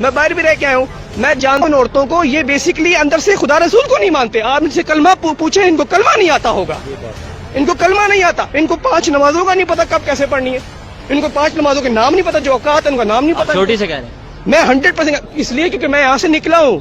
मैं बाहर भी रह के आया हूँ, मैं जानता हूँ औरतों को, ये बेसिकली अंदर से खुदा रसूल को नहीं मानते। आप इनसे कलमा पूछे, इनको कलमा नहीं आता होगा, इनको कलमा नहीं आता, इनको 5 नमाजों का नहीं पता कब कैसे पढ़नी है, इनको 5 नमाजों के नाम नहीं पता, जो औकात है उनका नाम नहीं पता। छोटी से कह रहे हैं मैं 100% इसलिए क्योंकि मैं यहाँ से निकला हूँ,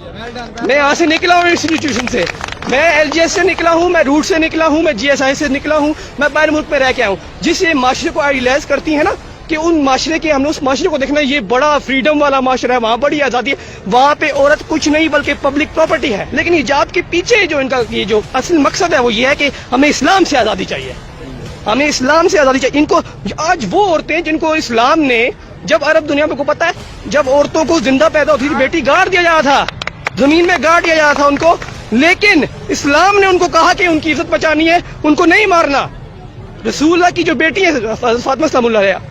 मैं यहाँ से निकला हूँ इंस्टीट्यूशन से, मैं एलजीएस से निकला हूँ, मैं रूट से निकला हूँ, मैं जीएसआई से निकला हूँ, मैं बाहर मुल्क में रह के आया हूँ। जिस ये माशरे को आइडियलाइज करती है ना कि उन माशरे के, हमने उस माशरे को देखना ये बड़ा फ्रीडम वाला माशरा है, वहाँ बड़ी आज़ादी है, वहाँ पे औरत कुछ नहीं बल्कि पब्लिक प्रॉपर्टी है। लेकिन हिजाब के पीछे जो इनका ये जो असल मकसद है वो ये है कि हमें इस्लाम से आज़ादी चाहिए, हमें इस्लाम से आज़ादी चाहिए। इनको आज वो औरतें जिनको इस्लाम ने, जब अरब दुनिया में को पता है, जब औरतों को जिंदा पैदा होती थी बेटी गाड़ दिया जाता था, जमीन में गाड़ दिया जाता था उनको, लेकिन इस्लाम ने उनको कहा कि उनकी इज्जत बचानी है, उनको नहीं मारना। रसूलुल्लाह की जो बेटी है फातिमा सलामुल्लाह अलैहा,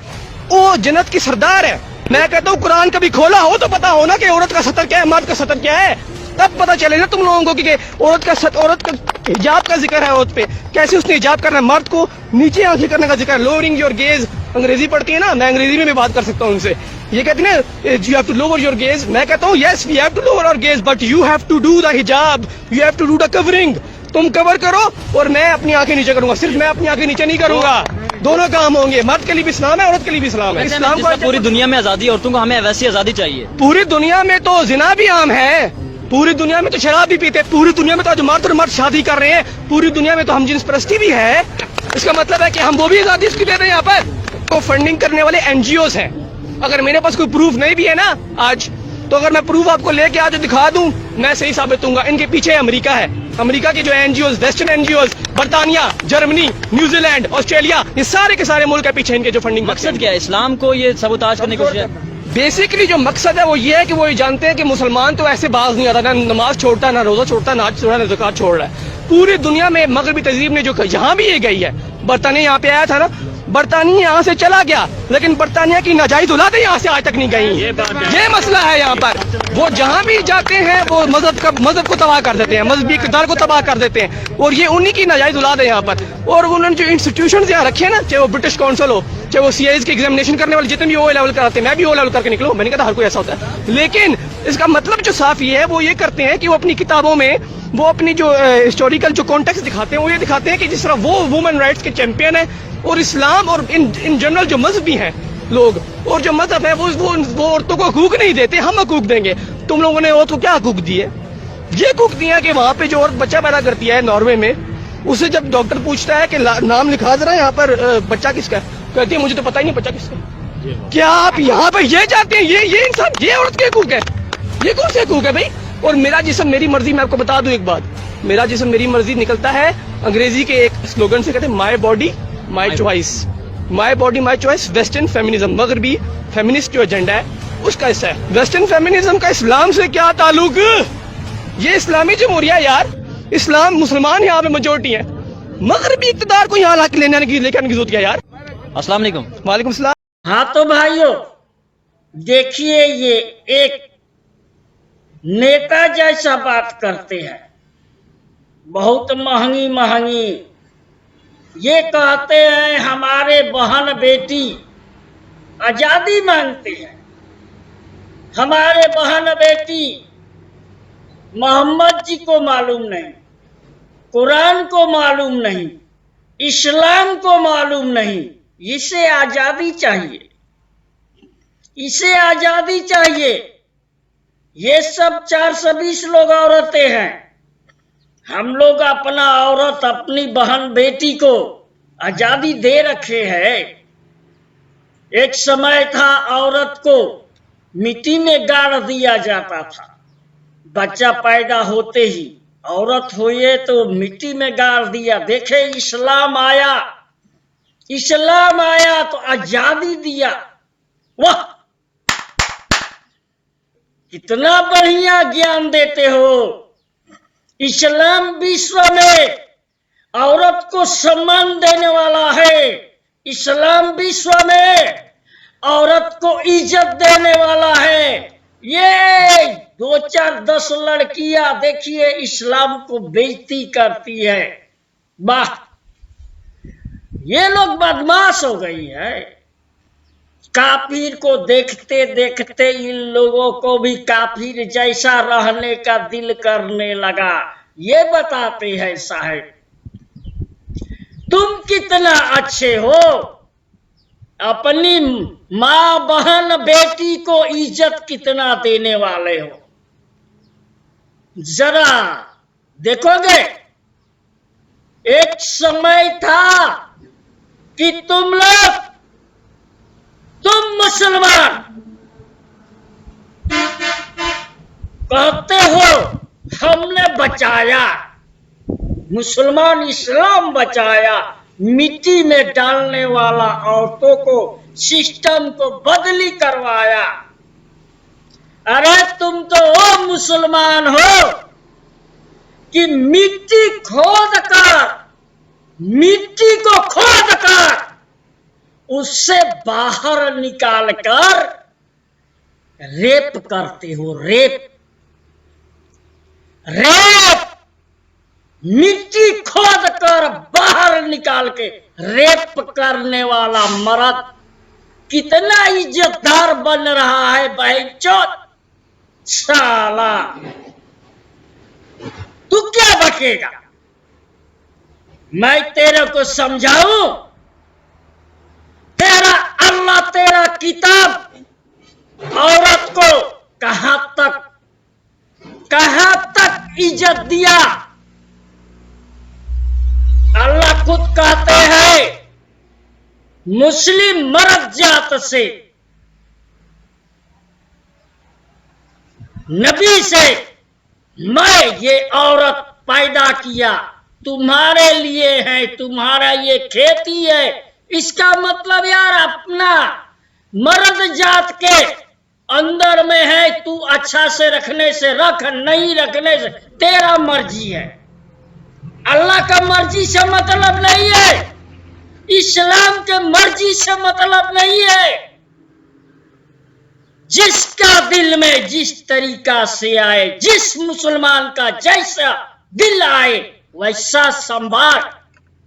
वो जन्नत की सरदार है। मैं कहता हूँ कुरान कभी खोला हो तो पता हो ना कि औरत का सतर क्या है, मर्द का सतर क्या है, तब पता चले ना तुम लोगों को कि औरत का हिजाब का जिक्र है, औरत पे कैसे उसने हिजाब करना है, मर्द को नीचे आंखें करने का जिक्र है, लोअरिंग योर गेज। अंग्रेजी पढ़ती है ना, मैं अंग्रेजी में भी बात कर सकता हूँ उनसे। ये कहती है ना you have to lower your gaze, मैं कहता हूँ yes we have to lower our gaze but you have to do the hijab, you have to do the covering. तुम कवर करो और मैं अपनी आंखें नीचे करूंगा, सिर्फ मैं अपनी आंखें नीचे नहीं करूंगा, दोनों काम होंगे। मर्द के लिए भी इस्लाम है, औरत के लिए भी इस्लाम है। इस्लाम को पूरी दुनिया में आजादी, औरतों को हमें वैसी आजादी चाहिए। पूरी दुनिया में तो जिना भी आम है, पूरी दुनिया में तो शराब भी पीते, पूरी दुनिया में तो आज मर्द और मर्द शादी कर रहे हैं, पूरी दुनिया में तो हम जिन्स परस्ती भी है। इसका मतलब है कि हम वो भी आजादी इसकी दे रहे हैं। यहाँ पर तो फंडिंग करने वाले एनजीओज हैं। अगर मेरे पास कोई प्रूफ नहीं भी है ना आज, तो अगर मैं प्रूफ आपको लेके आज दिखा दूं, मैं सही साबित दूंगा। इनके पीछे अमेरिका है, अमेरिका के जो एनजीओज, वेस्टर्न एनजीओज, बर्तानिया, जर्मनी, न्यूजीलैंड, ऑस्ट्रेलिया, ये सारे के सारे मुल्क है पीछे इनके जो फंडिंग। मकसद क्या है? इस्लाम को ये सबूताज करने की कोशिश है। बेसिकली जो मकसद है वो ये है कि वो ये जानते हैं कि मुसलमान तो ऐसे बाज नहीं आता, ना नमाज छोड़ता, ना रोजा छोड़ता, ना छोड़ा, ना ज़कात छोड़ रहा है। पूरी दुनिया में मगरबी तहजीब ने जो यहाँ भी ये गई है, बर्तानिया यहाँ पे आया था ना, बर्तानिया यहाँ से चला गया, लेकिन बर्तानिया की नाजायज औलादें यहाँ से आज तक नहीं गई। ये मसला है यहाँ पर। वो जहाँ भी जाते हैं वो मजहब को तबाह कर देते हैं, मजहबी इक़्तिदार को तबाह कर देते हैं, और ये उन्हीं की नाजायज औलाद है यहाँ पर। और उन्होंने जो इंस्टीट्यूशन यहाँ रखे हैं ना, चाहे वो ब्रिटिश काउंसिल हो, चाहे वो सीआईएस की एग्जामिनेशन करने वाले जितने भी ओ लेवल कराते हैं, मैं भी ओ लेवल करके निकलूं, मैंने कहा हर कोई ऐसा होता है, लेकिन इसका मतलब जो साफ ये है, वो ये करते हैं कि वो अपनी किताबों में वो अपनी जो हिस्टोरिकल जो कॉन्टेक्स्ट दिखाते हैं, वो ये दिखाते हैं कि जिस तरह वो वुमेन राइट्स के चैंपियन है, और इस्लाम और इन जनरल जो मजहबी हैं लोग, और जो मजहब है वो औरतों को हकूक नहीं देते, हम हकूक देंगे। तुम लोगों ने औरत को क्या हकूक दिए? ये हकूक दिया कि वहां पे जो औरत बच्चा पैदा करती है नॉर्वे में, उसे जब डॉक्टर पूछता है कि नाम लिखा जरा यहाँ पर बच्चा किसका है, कहती है मुझे तो पता ही नहीं बच्चा किसका है। क्या आप यहाँ पर ये चाहते हैं? ये इंसान, ये औरत के हकूक है? ये कौन से हकूक है भाई? और मेरा जिस्म मेरी मर्जी, मैं आपको बता दूं एक बात, मेरा जिस्म मेरी मर्जी निकलता है अंग्रेजी के एक स्लोगन से, कहते हैं my body my choice, my body my choice. Western feminism, मगरबी फेमिनिस्ट जो एजेंडा है उसका हिस्सा है। वेस्टर्न फेमिनिज्म का इस्लाम से क्या ताल्लुक? ये इस्लामी जमहूरिया यार, इस्लाम मुसलमान यहाँ पे मेजोरिटी है, मगरबी इक़्तिदार को यहाँ लेके आने की जरूरत क्या यार? अस्सलाम वालेकुम। वालेकुम सलाम। हाँ तो भाइयों देखिए, ये एक नेता जैसा बात करते हैं, बहुत महंगी महंगी। ये कहते हैं हमारे बहन बेटी आजादी मांगते हैं, हमारे बहन बेटी मोहम्मद जी को मालूम नहीं, कुरान को मालूम नहीं, इस्लाम को मालूम नहीं, इसे आजादी चाहिए, इसे आजादी चाहिए। ये सब 420 लोग औरतें हैं, हम लोग अपना औरत, अपनी बहन बेटी को आजादी दे रखे हैं। एक समय था औरत को मिट्टी में गाड़ दिया जाता था, बच्चा पैदा होते ही औरत हुई तो मिट्टी में गाड़ दिया। देखे इस्लाम आया, इस्लाम आया तो आजादी दिया। वाह, कितना बढ़िया ज्ञान देते हो। इस्लाम विश्व में औरत को सम्मान देने वाला है, इस्लाम विश्व में औरत को इज्जत देने वाला है। ये 2-4-10 लड़कियां देखिए इस्लाम को बेइज्जती करती है। वाह, ये लोग बदमाश हो गई है। काफिर को देखते देखते इन लोगों को भी काफिर जैसा रहने का दिल करने लगा। ये बताते हैं साहब, तुम कितना अच्छे हो, अपनी माँ बहन बेटी को इज्जत कितना देने वाले हो। जरा देखोगे, एक समय था कि तुम मुसलमान कहते हो हमने बचाया, मुसलमान इस्लाम बचाया, मिट्टी में डालने वाला औरतों को सिस्टम को बदली करवाया। अरे तुम तो वो मुसलमान हो कि मिट्टी को खोद कर उससे बाहर निकालकर रेप करते हो। रेप मिट्टी खोद कर बाहर निकाल के रेप करने वाला मर्द कितना इज्जतदार बन रहा है बहनचोद। साला तू क्या बकेगा? मैं तेरे को समझाऊं? तेरा अल्लाह, तेरा किताब औरत को कहां तक इज्जत दिया? अल्लाह खुद कहते हैं मुस्लिम मर्द जात से, नबी से मैं ये औरत पैदा किया, तुम्हारे लिए है, तुम्हारा ये खेती है। इसका मतलब यार अपना मर्द जात के अंदर में है, तू अच्छा से रखने से रख, नहीं रखने से तेरा मर्जी है। अल्लाह का मर्जी से मतलब नहीं है, इस्लाम के मर्जी से मतलब नहीं है। जिसका दिल में जिस तरीका से आए, जिस मुसलमान का जैसा दिल आए वैसा संभाल,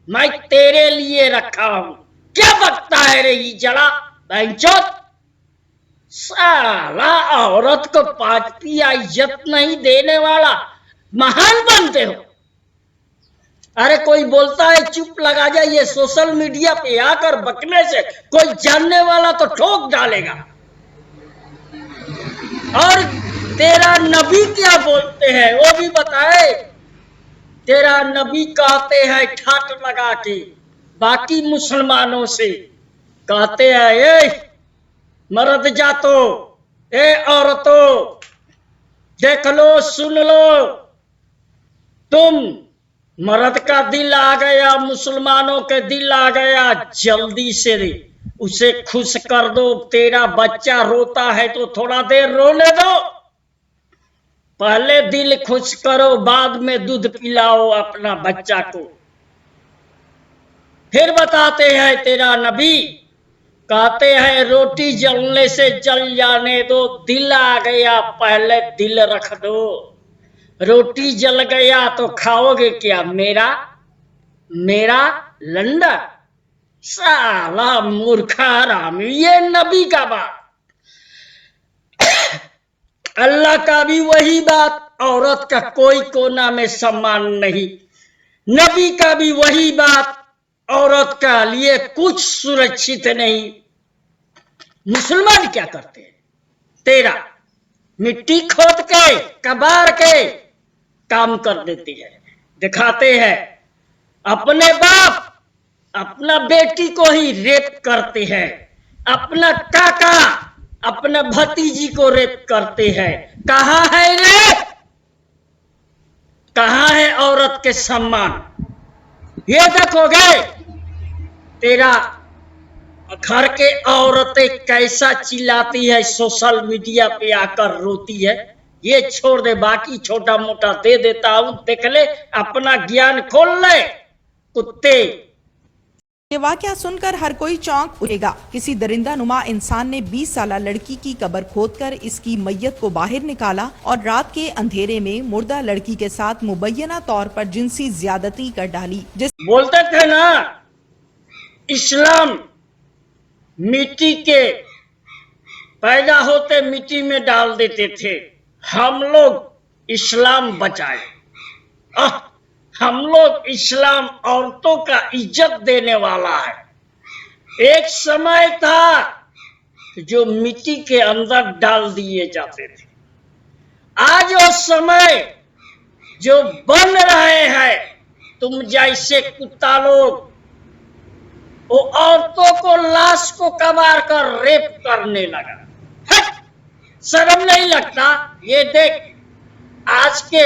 मैं तेरे लिए रखा हूं। क्या बकता है रे ये जड़ा बहनचोद? साला औरत को 5 पिया इज्जत नहीं देने वाला महान बनते हो। अरे कोई बोलता है चुप लगा जाए, ये सोशल मीडिया पे आकर बकने से कोई जानने वाला तो ठोक डालेगा। और तेरा नबी क्या बोलते हैं वो भी बताए। तेरा नबी कहते हैं ठाट लगा के बाकी मुसलमानों से, कहते हैं ए मर्द जातो, ए औरतों, देख लो सुन लो, तुम मर्द का दिल आ गया, मुसलमानों के दिल आ गया, जल्दी से उसे खुश कर दो। तेरा बच्चा रोता है तो थोड़ा देर रोने दो, पहले दिल खुश करो, बाद में दूध पिलाओ अपना बच्चा को। फिर बताते हैं तेरा नबी, कहते हैं रोटी जलने से जल जाने दो, दिल आ गया पहले दिल रख दो। रोटी जल गया तो खाओगे क्या? मेरा लंडा। साला मूर्खा हरामी, ये नबी का बात। अल्लाह का भी वही बात, औरत का कोई कोना में सम्मान नहीं। नबी का भी वही बात, औरत का लिए कुछ सुरक्षित नहीं। मुसलमान क्या करते हैं? तेरा मिट्टी खोद के कबाड़ के काम कर देते हैं, दिखाते हैं। अपने बाप अपना बेटी को ही रेप करते हैं, अपना काका अपना भतीजी को रेप करते हैं। कहां है रे? कहां है औरत के सम्मान? ये देखोगे तेरा घर के औरतें कैसा चिल्लाती है, सोशल मीडिया पे आकर रोती है। ये छोड़ दे, बाकी छोटा मोटा दे देता हूं, देख ले, अपना ज्ञान खोल ले कुत्ते। ये वाकया सुनकर हर कोई चौंक उठेगा। किसी दरिंदा नुमा इंसान ने 20 साला लड़की की कब्र खोदकर इसकी मैयत को बाहर निकाला और रात के अंधेरे में मुर्दा लड़की के साथ मुबैना तौर पर जिनसी ज्यादती कर डाली। बोलते थे ना इस्लाम मिट्टी के पैदा होते मिट्टी में डाल देते थे। हम लोग इस्लाम बचाए। हम लोग इस्लाम औरतों का इज्जत देने वाला है। एक समय था जो मिट्टी के अंदर डाल दिए जाते थे। आज वो समय जो बन रहे हैं, तुम जैसे कुत्ता लोग वो औरतों को लाश को कबार कर रेप करने लगा। शर्म नहीं लगता? ये देख आज के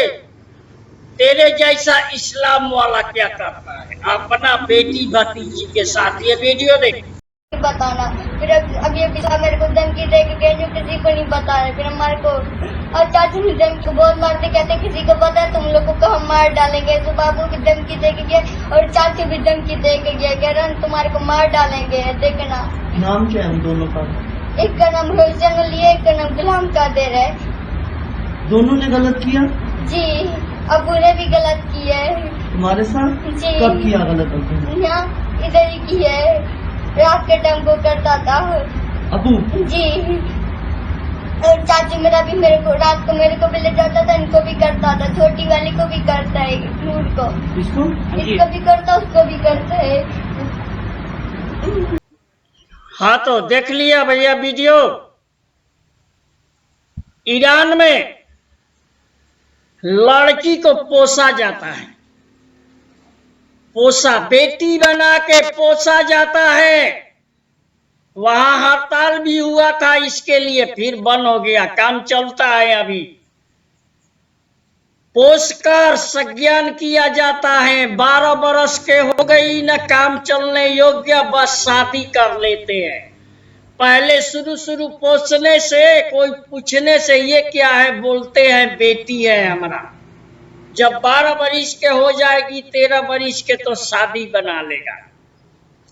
तेरे जैसा इस्लाम वाला क्या करता है अपना बेटी भतीजी के साथ। ये वीडियो देख। बताना फिर अब ये पिता मेरे को धमकी दे के गए जो किसी को नहीं बता रहे। फिर हमारे को और चाचू भी धमकी को बहुत मारते, कहते किसी को पता है तुम लोगों को हम मार डालेंगे। तो बाबू भी धमकी दे के गए और चाचू भी धमकी दे के गए, कह रहे तुम्हारे को मार डालेंगे। देखना नाम क्या है दोनों का? एक का नाम रोशन अली है, एक का नाम गुलाम कादिर है। दोनों ने गलत किया? जी, अबू ने भी गलत किया है। तुम्हारे साथ? जी। कब किया गलत अबू? यहाँ इधर ही किया है, रात के टाइम को करता था। अबू? जी। और चाची मेरा भी मेरे को रात को मेरे को भी ले जाता था, इनको भी करता था। छोटी वाली को भी करता है, नूर को। इसको भी करता, उसको भी करता है। हाँ तो देख लिया भैया वीडियो। ईरान में लड़की को पोसा जाता है, पोसा बेटी बना के पोसा जाता है। वहां हड़ताल भी हुआ था इसके लिए, फिर बंद हो गया, काम चलता है अभी। पोसकर संज्ञान किया जाता है। 12 बरस के हो गई न काम चलने योग्य, बस शादी कर लेते हैं। पहले शुरू पोसने से, कोई पूछने से ये क्या है, बोलते हैं बेटी है हमारा। जब 12 बरिस के हो जाएगी, 13 बरिस के तो शादी बना लेगा।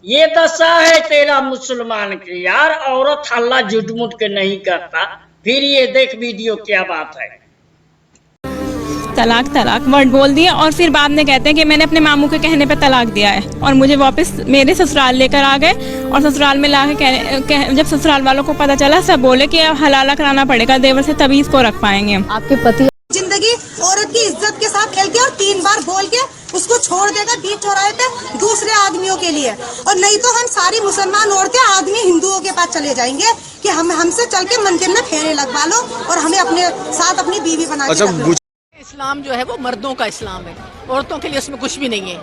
ये दशा है तेरा मुसलमान की यार। औरत हल्ला झुटमुट के नहीं करता। फिर ये देख वीडियो क्या बात है। तलाक तलाक वर्ड बोल दिया और फिर बाद में कहते हैं कि मैंने अपने मामू के कहने पे तलाक दिया है और मुझे वापस मेरे ससुराल लेकर आ गए। और ससुराल में लाके जब ससुराल वालों को पता चला, सब बोले कि अब हलाला कराना पड़ेगा देवर से, तभी इसको रख पाएंगे हम। आपके पति जिंदगी औरत की इज्जत के साथ खेल के और 3 बार बोल के उसको छोड़ देगा बीच चौराहे पे दूसरे आदमियों के लिए। और नहीं तो हम सारी मुसलमान औरतें आदमी हिंदुओं के पास चले जाएंगे कि हमसे चल के मंदिर में फेरे लगवा लो और हमें अपने साथ अपनी बीवी बना के रख लो। इस्लाम जो है वो मर्दों का इस्लाम है, औरतों के लिए उसमें कुछ भी नहीं है।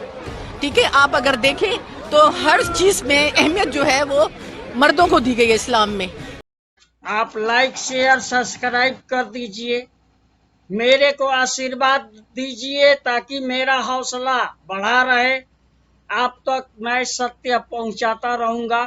ठीक है, आप अगर देखें तो हर चीज में अहमियत जो है वो मर्दों को दी गई है इस्लाम में। आप लाइक शेयर सब्सक्राइब कर दीजिए, मेरे को आशीर्वाद दीजिए ताकि मेरा हौसला बढ़ा रहे। आप तक मैं सत्य पहुंचाता रहूंगा।